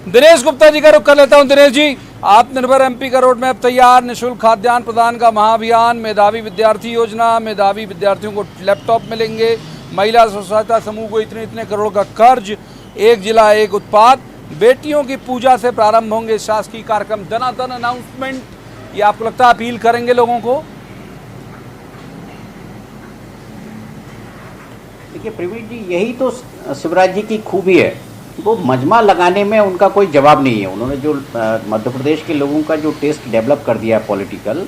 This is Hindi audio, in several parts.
दिनेश गुप्ता जी का रुख कर लेता हूं। दिनेश जी, आत्मनिर्भर एमपी का रोड मैप तैयार, निःशुल्क खाद्यान्न प्रदान का महाअभियान, मेधावी विद्यार्थी योजना, मेधावी विद्यार्थियों को लैपटॉप मिलेंगे, महिला स्व सहायता समूह को इतने इतने करोड़ का कर्ज, एक जिला एक उत्पाद, बेटियों की पूजा से प्रारंभ होंगे शासकीय कार्यक्रम, दनादन अनाउंसमेंट। ये आपको लगता है अपील करेंगे लोगों को? देखिए प्रवीण जी, यही तो शिवराज जी की खूबी है, वो मजमा लगाने में उनका कोई जवाब नहीं है। उन्होंने जो मध्य प्रदेश के लोगों का जो टेस्ट डेवलप कर दिया है पॉलिटिकल,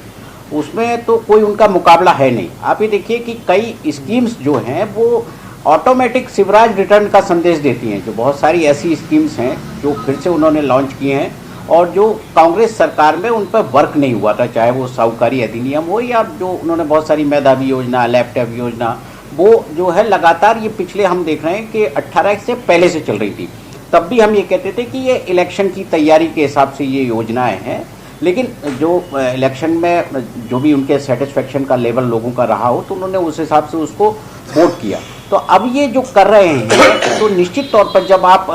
उसमें तो कोई उनका मुकाबला है नहीं। आप ये देखिए कि कई स्कीम्स जो हैं वो ऑटोमेटिक शिवराज रिटर्न का संदेश देती हैं। जो बहुत सारी ऐसी स्कीम्स हैं जो फिर से उन्होंने लॉन्च किए हैं और जो कांग्रेस सरकार में उन पर वर्क नहीं हुआ था, चाहे वो साहूकारी अधिनियम हो या जो उन्होंने बहुत सारी मेधावी योजना, लैपटॉप योजना, वो जो है लगातार ये पिछले हम देख रहे हैं कि 18 से पहले से चल रही थी। तब भी हम ये कहते थे कि ये इलेक्शन की तैयारी के हिसाब से ये योजनाएं हैं, लेकिन जो इलेक्शन में जो भी उनके सेटिस्फेक्शन का लेवल लोगों का रहा हो तो उन्होंने उस हिसाब से उसको वोट किया। तो अब ये जो कर रहे हैं तो निश्चित तौर पर जब आप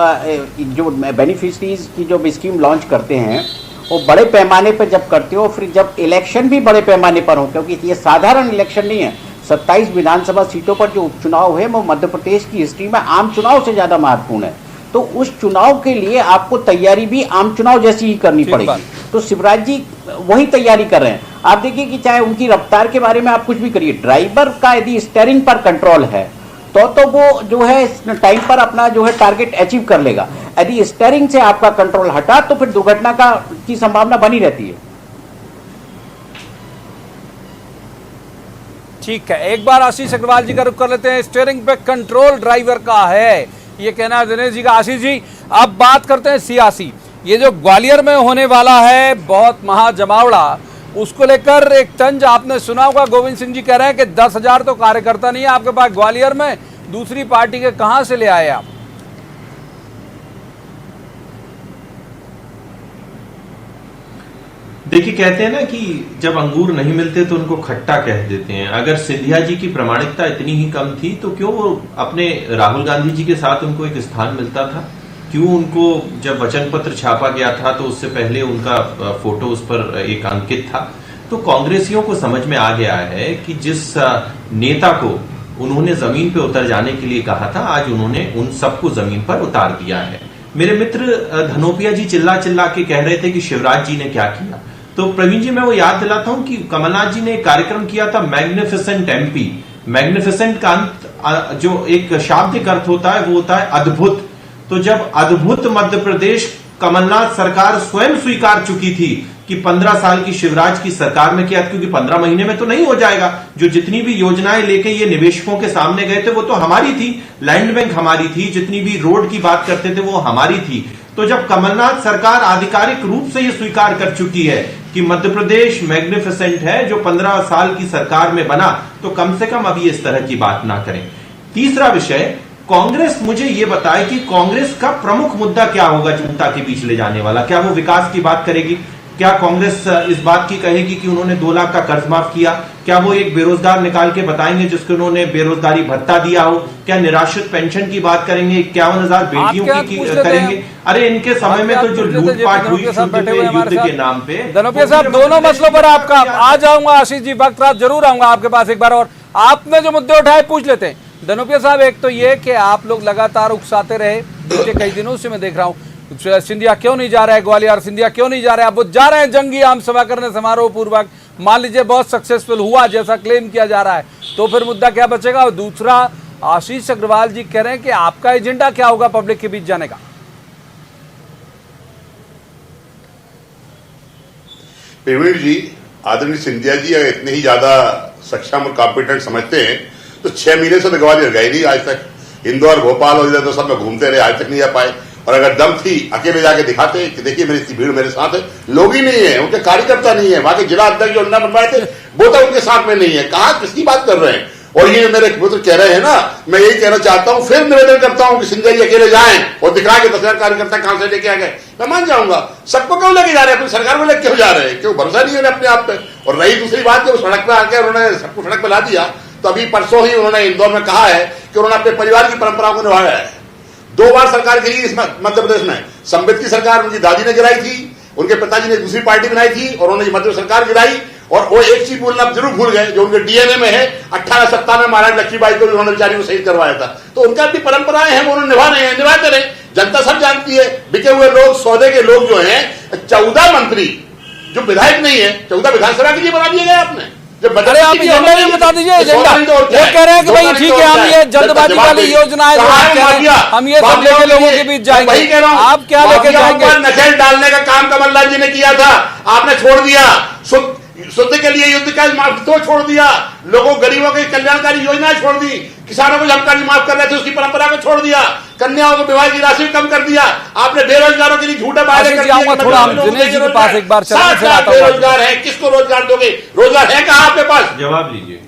जो बेनिफिशरीज की जो स्कीम लॉन्च करते हैं वो बड़े पैमाने पर जब करते हो, फिर जब इलेक्शन भी बड़े पैमाने पर हो, क्योंकि ये साधारण इलेक्शन नहीं है। 27 विधानसभा सीटों पर जो उपचुनाव है वो मध्य प्रदेश की हिस्ट्री में आम चुनाव से ज़्यादा महत्वपूर्ण है। तो उस चुनाव के लिए आपको तैयारी भी आम चुनाव जैसी ही करनी पड़ेगी। तो शिवराज जी वही तैयारी कर रहे हैं। आप देखिए कि चाहे उनकी रफ्तार के बारे में आप कुछ भी करिए, ड्राइवर का यदि स्टीयरिंग पर कंट्रोल है तो वो जो है टाइम पर अपना जो है टारगेट अचीव कर लेगा। यदि स्टीयरिंग से आपका कंट्रोल हटा तो फिर दुर्घटना की संभावना बनी रहती है। ठीक है, एक बार आशीष अग्रवाल जी का रुख कर लेते हैं। स्टीयरिंग पे कंट्रोल ड्राइवर का है, ये कहना है दिनेश जी का। आशीष जी, अब बात करते हैं सियासी। ये जो ग्वालियर में होने वाला है बहुत महाजमावड़ा, उसको लेकर एक तंज आपने सुना होगा। गोविंद सिंह जी कह रहे हैं कि 10,000 तो कार्यकर्ता नहीं है आपके पास ग्वालियर में, दूसरी पार्टी के कहां से ले आए आप? देखिए, कहते हैं ना कि जब अंगूर नहीं मिलते तो उनको खट्टा कह देते हैं। अगर सिंधिया जी की प्रामाणिकता इतनी ही कम थी तो क्यों वो अपने राहुल गांधी जी के साथ उनको एक स्थान मिलता था? क्यों उनको जब वचन पत्र छापा गया था तो उससे पहले उनका फोटो उस पर एक अंकित था? तो कांग्रेसियों को समझ में आ गया है कि जिस नेता को उन्होंने जमीन पे उतर जाने के लिए कहा था, आज उन्होंने उन सबको जमीन पर उतार दिया है। मेरे मित्र धनोपिया जी चिल्ला चिल्ला के कह रहे थे कि शिवराज जी ने क्या किया। तो प्रवीण जी, मैं वो याद दिलाता हूं कि कमलनाथ जी ने एक कार्यक्रम किया था, मैग्निफिसेंट एमपी। मैग्निफिसेंट का अंत जो एक शाब्दिक अर्थ होता है वो होता है अद्भुत। तो जब अद्भुत मध्य प्रदेश कमलनाथ सरकार स्वयं स्वीकार चुकी थी कि 15 साल की शिवराज की सरकार में किया, क्योंकि 15 महीने में तो नहीं हो जाएगा। जो जितनी भी योजनाएं लेके ये निवेशकों के सामने गए थे वो तो हमारी थी, लैंड बैंक हमारी थी, जितनी भी रोड की बात करते थे वो हमारी थी। तो जब कमलनाथ सरकार आधिकारिक रूप से ये स्वीकार कर चुकी है कि मध्य प्रदेश मैग्निफिसेंट है जो 15 साल की सरकार में बना, तो कम से कम अभी इस तरह की बात ना करें। तीसरा विषय, कांग्रेस मुझे ये बताए कि कांग्रेस का प्रमुख मुद्दा क्या होगा जनता के बीच ले जाने वाला? क्या वो विकास की बात करेगी? क्या कांग्रेस इस बात की कहेगी कि उन्होंने 2 लाख का कर्ज माफ किया? क्या वो एक बेरोजगार निकाल के बताएंगे जिसको उन्होंने बेरोजगारी भत्ता दिया हो? क्या निराश्रित पेंशन की बात करेंगे? 51,000 बेटियों की करेंगे? अरे इनके समय में तो जो लूटपाट हुई युद्ध के नाम पे। धनोपिया साहब, दोनों मसलों पर आपका आ जाऊंगा। आशीष जी, वक्त रात जरूर आऊंगा आपके पास एक बार, और आपने जो मुद्दे उठाए पूछ लेते हैं। धनोपिया साहब, एक तो ये कि आप लोग लगातार उकसाते रहे पिछले कई दिनों से, मैं देख रहा हूँ सिंधिया क्यों नहीं जा रहा है ग्वालियर, सिंधिया क्यों नहीं जा रहा है। अब वो जा रहे हैं जंगी आम सभा करने समारोह पूर्वक, मान लीजिए बहुत सक्सेसफुल हुआ जैसा क्लेम किया जा रहा है, तो फिर मुद्दा क्या बचेगा? और दूसरा, आशीष अग्रवाल जी कह रहे हैं कि आपका एजेंडा क्या होगा पब्लिक के बीच जाने का? प्रवीण जी, आदरणीय सिंधिया जी अगर इतने ही ज्यादा सक्षम और कॉम्पिटेंट समझते हैं तो 6 महीने से तो ग्वालियर गए नहीं आज तक। इंदौर, भोपाल और इधर तो सब में घूमते रहे, आज तक नहीं आ पाए। और अगर दम थी अकेले जाके दिखाते कि देखिए मेरी भीड़ मेरे साथ है, लोग ही नहीं है, उनके कार्यकर्ता नहीं है, वहां के जिला अध्यक्ष जो अन्ना बनवाए थे वो तो उनके साथ में नहीं है। कहां किसकी बात कर रहे हैं? और ये मेरे मित्र कह रहे हैं ना, मैं यही कहना चाहता हूं, फिर निवेदन करता हूं कि सिंधिया जी अकेले जाएं और दिखाएं कि 10,000 कार्यकर्ता कहां से लेके आ गए। मैं मान जाऊंगा, सबको क्यों लेके जा रहे हैं? अपनी सरकार को लेके क्यों जा रहे हैं? क्यों भरोसा नहीं है अपने आप पे? और रही दूसरी बात, जब सड़क पे आकर उन्होंने सबको सड़क पे ला दिया, तो अभी परसों ही उन्होंने इंदौर में कहा है कि उन्होंने अपने परिवार की परंपरा को निभाया है। 2 बार सरकार गिरी इस मध्य प्रदेश में। संबित की सरकार उनकी दादी ने गिराई थी, उनके पिताजी ने दूसरी पार्टी बनाई थी और उन्होंने मध्य सरकार गिराई। और वो एक चीज बोलना जरूर भूल गए जो उनके डीएनए में है, 1857 में महाराज लक्ष्मीबाई को उन्होंने बेचारी को शहीद करवाया था। तो उनका अपनी परंपराएं हैं, वो उन्होंने निभा रहे हैं, निभाते रहे। जनता सब जानती है। बिके हुए लोग, सौदे के लोग जो हैं, 14 मंत्री जो विधायक नहीं है, 14 विधानसभा के लिए बना दिए गए आपने। अरे आप एजेंडा भी बता दीजिए। एजेंडा वो कह रहे हैं कि भाई ठीक है, हम ये जल्दबाजी वाली योजना है, हम ये सब लेके लोगों के बीच जाएंगे। वही कह रहा हूं, आप क्या लेके जाएंगे? नकेल डालने का काम कमलनाथ जी ने किया था, आपने छोड़ दिया। शुद्ध के लिए युद्ध का माफ तो छोड़ दिया, लोगों गरीबों की कल्याणकारी योजनाएं छोड़ दी, किसानों को जमकर माफ कर रहे थे उसकी परंपरा को छोड़ दिया, कन्याओं को विवाह की राशि कम कर दिया आपने, बेरोजगारों के लिए झूठे वादे कर दिए। थोड़ा हम दिनेश जी के पास एक बार चलते फिर आता हूं। बेरोजगार है, किसको रोजगार दोगे? रोजगार है कहां आपके पास? जवाब लीजिए।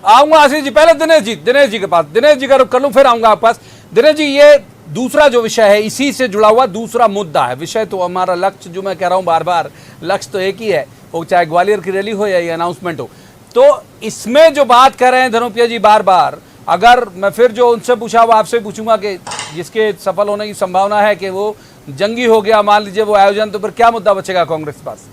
आऊंगा आशीष जी, पहले दिनेश जी के पास, दिनेश जी का रुख कर लूं फिर आऊंगा आपके पास। दिनेश जी, ये दूसरा जो विषय है, इसी से जुड़ा हुआ दूसरा मुद्दा है। विषय तो हमारा लक्ष्य, जो मैं कह रहा हूं बार बार, लक्ष्य तो एक ही है, वो चाहे ग्वालियर की रैली हो या ये अनाउंसमेंट हो। तो इसमें जो बात कर रहे हैं धनुप्रिया जी बार बार, अगर मैं फिर जो उनसे पूछा वो आपसे पूछूंगा कि जिसके सफल होने की संभावना है कि वो जंगी हो गया, मान लीजिए वो आयोजन, तो फिर क्या मुद्दा बचेगा कांग्रेस के पास?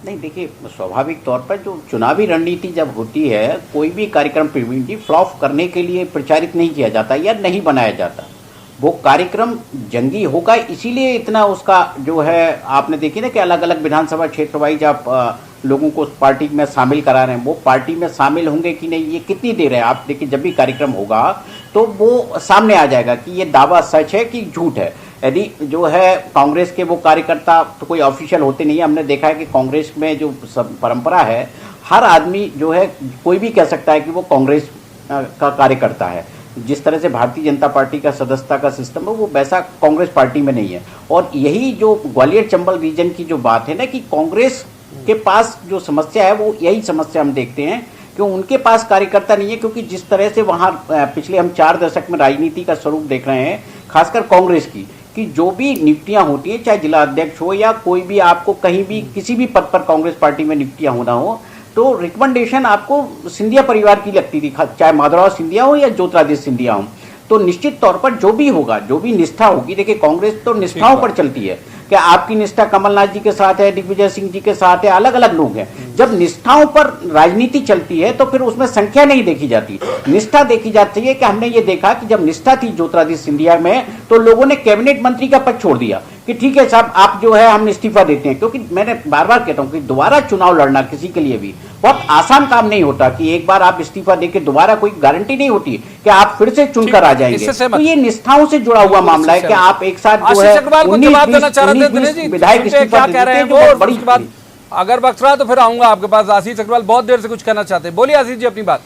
नहीं, देखिए, स्वाभाविक तौर पर जो चुनावी रणनीति जब होती है, कोई भी कार्यक्रम प्रवीण जी फ्लॉप करने के लिए प्रचारित नहीं किया जाता या नहीं बनाया जाता। वो कार्यक्रम जंगी होगा, इसीलिए इतना उसका जो है, आपने देखी ना कि अलग अलग विधानसभा क्षेत्र वाइज आप लोगों को पार्टी में शामिल करा रहे हैं। वो पार्टी में शामिल होंगे कि नहीं, ये कितनी देर है, आप देखिए जब भी कार्यक्रम होगा तो वो सामने आ जाएगा कि ये दावा सच है कि झूठ है। यदि जो है कांग्रेस के वो कार्यकर्ता तो कोई ऑफिशियल होते नहीं है, हमने देखा है कि कांग्रेस में जो परंपरा है, हर आदमी जो है कोई भी कह सकता है कि वो कांग्रेस का कार्यकर्ता है। जिस तरह से भारतीय जनता पार्टी का सदस्यता का सिस्टम है, वो वैसा कांग्रेस पार्टी में नहीं है। और यही जो ग्वालियर चंबल रीजन की जो बात है ना, कि कांग्रेस के पास जो समस्या है, वो यही समस्या हम देखते हैं कि उनके पास कार्यकर्ता नहीं है। क्योंकि जिस तरह से वहां पिछले हम 4 दशक में राजनीति का स्वरूप देख रहे हैं, खासकर कांग्रेस की, कि जो भी नियुक्तियां होती हैं, चाहे जिला अध्यक्ष हो या कोई भी, आपको कहीं भी किसी भी पद पर कांग्रेस पार्टी में नियुक्तियां होना हो, तो रिकमेंडेशन आपको सिंधिया परिवार की लगती थी, चाहे माधवराव सिंधिया हो या ज्योतिरादित्य सिंधिया हो। तो निश्चित तौर पर जो भी होगा, जो भी निष्ठा होगी, देखिए कांग्रेस तो निष्ठाओं पर चलती है कि आपकी निष्ठा कमलनाथ जी के साथ है, दिग्विजय सिंह जी के साथ है, अलग अलग लोग हैं। जब निष्ठाओं पर राजनीति चलती है तो फिर उसमें संख्या नहीं देखी जाती, निष्ठा देखी जाती है। कि हमने ये देखा कि जब निष्ठा थी ज्योतिरादित्य सिंधिया में, तो लोगों ने कैबिनेट मंत्री का पद छोड़ दिया कि ठीक है साहब, आप जो है हम इस्तीफा देते हैं। क्योंकि मैंने बार बार कहता हूं कि दोबारा चुनाव लड़ना किसी के लिए भी बहुत आसान काम नहीं होता, कि एक बार आप इस्तीफा देके दोबारा कोई गारंटी नहीं होती कि आप फिर से चुनकर आ जाएंगे। तो ये निष्ठाओं से जुड़ा हुआ मामला है कि आप एक साथ जो है 19-20 विधायक इस्तीफा क्या कह रहे हैं वो बड़ी बात। अगर वक्त रहा तो फिर आऊंगा आपके पास। आशीष अग्रवाल बहुत देर से कुछ कहना चाहते हैं, बोलिए आशीष जी अपनी बात।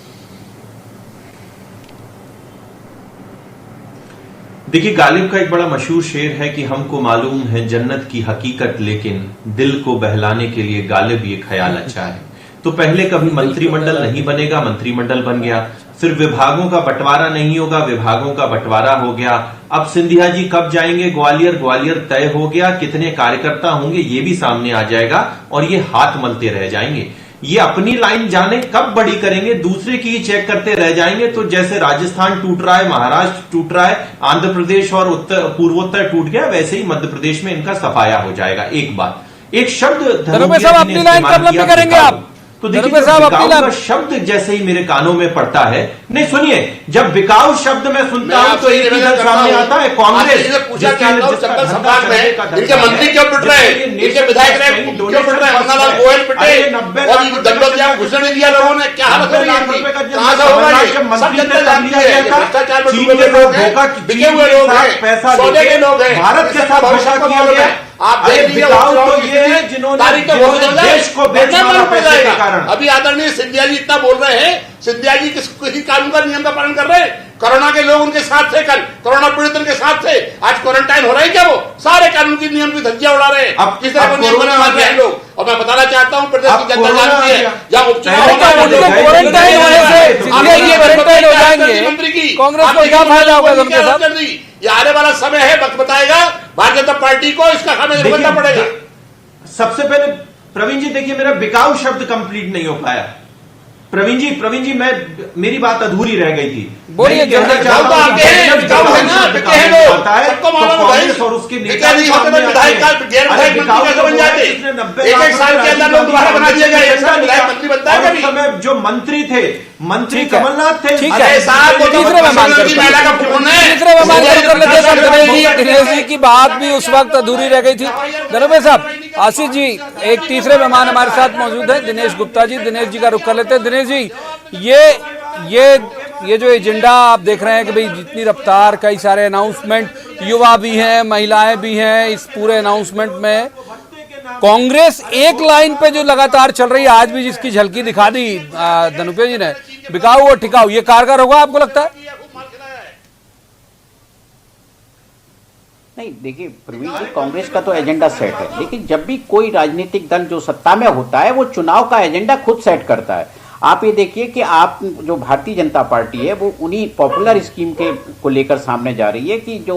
देखिए, गालिब का एक बड़ा मशहूर शेर है कि हमको मालूम है जन्नत की हकीकत, लेकिन दिल को बहलाने के लिए गालिब ये ख्याल अच्छा है। तो पहले कभी मंत्रिमंडल नहीं बनेगा, मंत्रिमंडल बन गया। फिर विभागों का बंटवारा नहीं होगा, विभागों का बंटवारा हो गया। अब सिंधिया जी कब जाएंगे ग्वालियर, ग्वालियर तय हो गया। कितने कार्यकर्ता होंगे ये भी सामने आ जाएगा और ये हाथ मलते रह जाएंगे। ये अपनी लाइन जाने कब बड़ी करेंगे, दूसरे की ही चेक करते रह जाएंगे। तो जैसे राजस्थान टूट रहा है, महाराष्ट्र टूट रहा है, आंध्र प्रदेश और पूर्वोत्तर टूट गया, वैसे ही मध्य प्रदेश में इनका सफाया हो जाएगा। एक बात, एक शब्द अपनी लाइन कब लंबी करेंगे आप? तो देखिए, बिकाऊ का शब्द जैसे ही मेरे कानों में पड़ता है, नहीं सुनिए, जब बिकाऊ शब्द मैं सुनता हूं तो एक इधर सामने आता है कांग्रेस। पूछा क्या सरकार में इनके मंत्री क्यों पिट रहे हैं, इनके विधायक क्यों पिट रहे हैं? अन्नालाल गोयल पिटे और दंडोतिया घुसने नहीं दिया लोगों ने, क्या हालत हो रही है? कहां से होगा ये? सब जनता जानती है, भ्रष्टाचार में डूबे लोग हैं, बिके हुए लोग हैं, सौदे के लोग हैं, भारत के साथ भविष्य का मामला है। आप देख लीजिए, तो ये है जिन्होंने देश को बेचना पैसे के कारण। अभी आदरणीय सिंधिया जी इतना बोल रहे हैं, सिंधिया जी किसी कानून का नियम का पालन कर रहे हैं? कोरोना के लोग उनके साथ थे, कल कोरोना पीड़ित उनके साथ थे, आज क्वारंटाइन हो रहे हैं क्या? वो सारे कानून के नियम की धज्जियां उड़ा रहे हैं। अब किस तरह नियम बना रहे हैं लोग? और मैं बताना चाहता हूं, प्रदेश की जनता जानती है, जब उपचुनाव मंत्री की कांग्रेस को क्या फायदा होगा? ये आने वाला समय है, वक्त बताएगा। भारतीय जनता पार्टी को इसका खामियाजा भुगतना पड़ेगा। सबसे पहले प्रवीण जी देखिए, मेरा बिकाऊ शब्द कंप्लीट नहीं हो पाया। प्रवीण जी मेरी बात अधूरी रह गई थी। बोलिए, मैं कहना जल्दी। चाहता हूं कि बिकाऊ है ना, बिकाऊ है ना, बिके हैं लोग। आता है सबको तो मालूम है कांग्रेस भाई। और उसके बिका नेता नहीं होते तो सामने विधायक आते हैं। गैर विधायक अरे मंत्री कैसे बन जाते? इसने 90 एक लाख साल के अंदर लोग दोबारा बना दिए गए, एक साल विधायक मंत्री बनता है और उस कभी? समय जो मंत्री थे, मंत्री ठीक है। कमलनाथ थे। ठीक अरे है। साहब, वो तो तीसरे मेहमान प्रधानमंत्री करते हैं। महिला का फोन है। तीसरे मेहमान कर लेते हैं। दिनेश जी की बात भी उस वक्त अधूरी रह गई थी। धनुपे साहब, आशीष जी, एक तीसरे मेहमान हमारे साथ मौजूद है, दिनेश गुप्ता जी। दिनेश जी का रुख कर लेते हैं। दिनेश जी, ये जो एजेंडा आप देख रहे हैं कि भाई जितनी रफ्तार, कई सारे अनाउंसमेंट, युवा भी हैं, महिलाएं भी हैं, इस पूरे अनाउंसमेंट में कांग्रेस एक लाइन पे जो लगातार चल रही है, आज भी जिसकी झलकी दिखा दी धनुपे जी ने, बिकाऊ और टिकाऊ, ये कारगर होगा आपको लगता है? नहीं, देखिए प्रवीण जी, कांग्रेस का तो एजेंडा सेट है, लेकिन जब भी कोई राजनीतिक दल जो सत्ता में होता है वो चुनाव का एजेंडा खुद सेट करता है। आप ये देखिए कि आप जो भारतीय जनता पार्टी है वो उन्हीं पॉपुलर स्कीम के को लेकर सामने जा रही है कि जो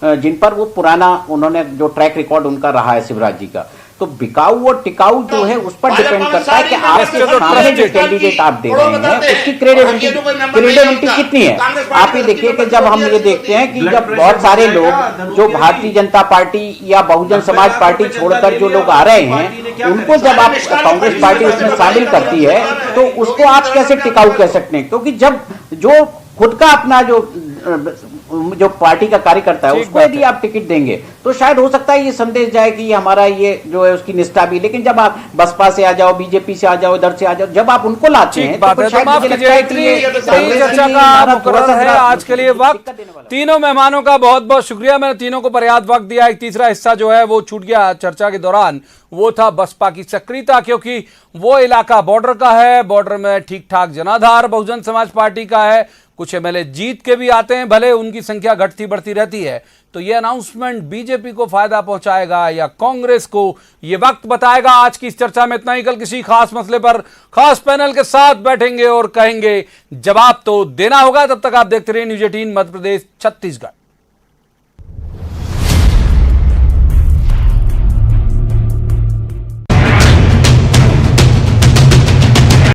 जिन पर वो पुराना उन्होंने जो ट्रैक रिकॉर्ड उनका रहा है शिवराज जी का, तो बिकाऊ और टिकाऊ जो है उस पर डिपेंड करता है कि आपके सामने जो कैंडिडेट आप दे रहे हैं उसकी क्रेडिबिलिटी कितनी है। आप ये देखिए कि जब हम ये देखते हैं कि जब बहुत सारे लोग जो भारतीय जनता पार्टी या बहुजन समाज पार्टी छोड़कर जो लोग आ रहे हैं, उनको जब आप कांग्रेस पार्टी उसमें शामिल करती है तो उसको आप कैसे टिकाऊ कह सकते हैं? क्योंकि जब जो खुद का अपना जो पार्टी का कार्यकर्ता है उसको यदि आप टिकट देंगे तो शायद हो सकता है ये संदेश जाए कि हमारा ये जो है उसकी निष्ठा भी, लेकिन जब आप बसपा से आ जाओ, बीजेपी से आ जाओ, इधर से आ जाओ, जब आप उनको लाते हैं बात है, तो माफ कीजिए, इतनी चर्चा का मुकर्रर है आज के लिए वक्त। तीनों मेहमानों का बहुत बहुत शुक्रिया, मैंने तीनों को पर्याप्त वक्त दिया। एक तीसरा हिस्सा जो है वो छूट गया चर्चा के दौरान, वो था बसपा की सक्रियता, क्योंकि वो इलाका बॉर्डर का है, बॉर्डर में ठीक ठाक जनाधार बहुजन समाज पार्टी का है, कुछ एमएलए जीत के भी आते हैं, भले उनकी संख्या घटती बढ़ती रहती है। तो ये अनाउंसमेंट बीजेपी को फायदा पहुंचाएगा या कांग्रेस को, ये वक्त बताएगा। आज की इस चर्चा में इतना ही। कल किसी खास मसले पर खास पैनल के साथ बैठेंगे और कहेंगे, जवाब तो देना होगा। तब तक आप देखते रहिए न्यूज़ 18 मध्य प्रदेश छत्तीसगढ़।